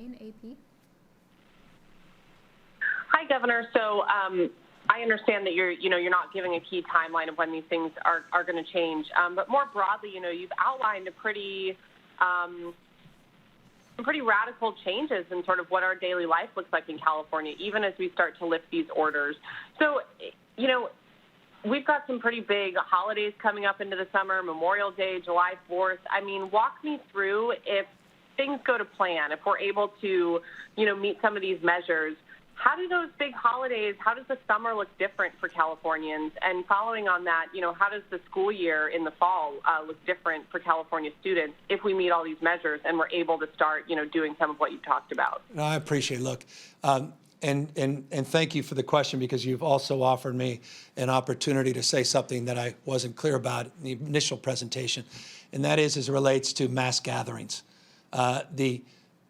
Lane, AP. Hi, Governor. So I understand that you're not giving a key timeline of when these things are going to change. But more broadly, you've outlined some pretty radical changes in sort of what our daily life looks like in California, even as we start to lift these orders. So, we've got some pretty big holidays coming up into the summer, Memorial Day, July 4th. I mean, walk me through, if things go to plan, if we're able to, meet some of these measures, how do those big holidays, how does the summer look different for Californians? And following on that, how does the school year in the fall look different for California students if we meet all these measures and we're able to start, doing some of what you talked about? No, I appreciate it. Look, and thank you for the question, because you've also offered me an opportunity to say something that I wasn't clear about in the initial presentation, and that is as it relates to mass gatherings. The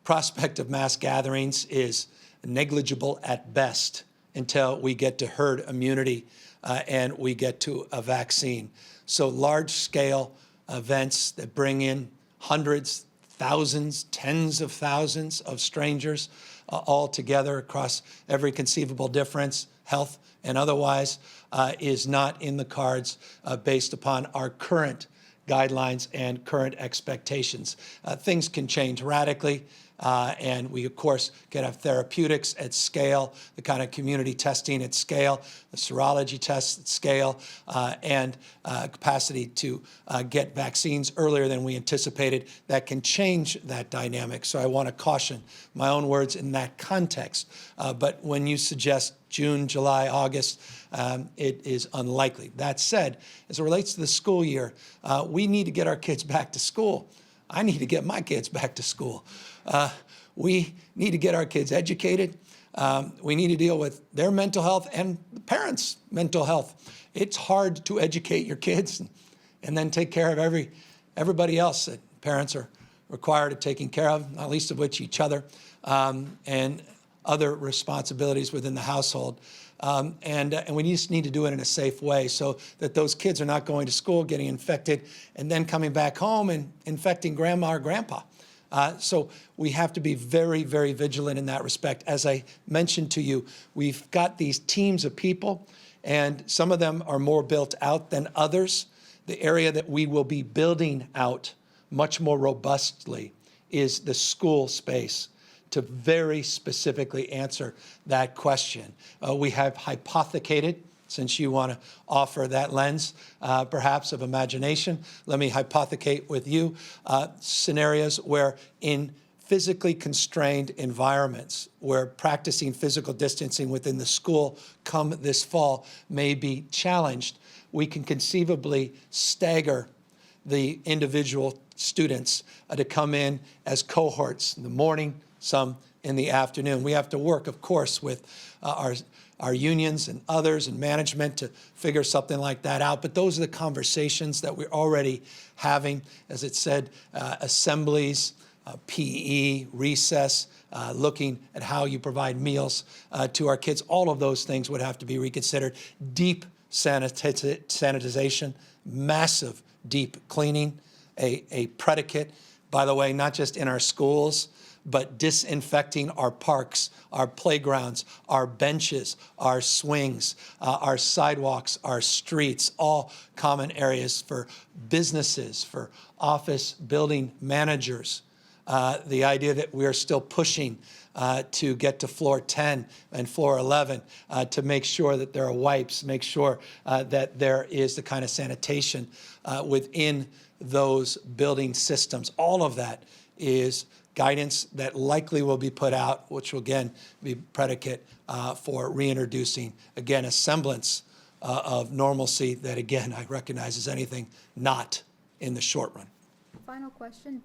prospect of mass gatherings is negligible at best until we get to herd immunity and we get to a vaccine. So large-scale events that bring in hundreds, thousands, tens of thousands of strangers all together across every conceivable difference, health and otherwise, is not in the cards based upon our current guidelines and current expectations. Things can change radically. And we, of course, can have therapeutics at scale, the kind of community testing at scale, the serology tests at scale, and capacity to get vaccines earlier than we anticipated that can change that dynamic. So I want to caution my own words in that context. But when you suggest June, July, August, it is unlikely. That said, as it relates to the school year, we need to get our kids back to school. I need to get my kids back to school. We need to get our kids educated. We need to deal with their mental health and the parents' mental health. It's hard to educate your kids and then take care of everybody else that parents are required of taking care of, not least of which each other, and other responsibilities within the household. And we just need to do it in a safe way so that those kids are not going to school, getting infected, and then coming back home and infecting grandma or grandpa. So we have to be very, very vigilant in that respect. As I mentioned to you, we've got these teams of people, and some of them are more built out than others. The area that we will be building out much more robustly is the school space, to very specifically answer that question. We have hypothecated, since you want to offer that lens, perhaps of imagination, let me hypothecate with you scenarios where in physically constrained environments where practicing physical distancing within the school come this fall may be challenged, we can conceivably stagger the individual students to come in as cohorts in the morning, some in the afternoon. We have to work, of course, with our unions and others and management to figure something like that out. But those are the conversations that we're already having. As it said, assemblies, PE, recess, looking at how you provide meals to our kids. All of those things would have to be reconsidered. Deep sanitization, massive deep cleaning, a predicate, by the way, not just in our schools, but disinfecting our parks, our playgrounds, our benches, our swings, our sidewalks, our streets, all common areas for businesses, for office building managers. The idea that we are still pushing to get to floor 10 and floor 11 to make sure that there are wipes, make sure that there is the kind of sanitation within those building systems. All of that is guidance that likely will be put out, which will again be predicate for reintroducing, again, a semblance of normalcy that, again, I recognize as anything not in the short run. Final question.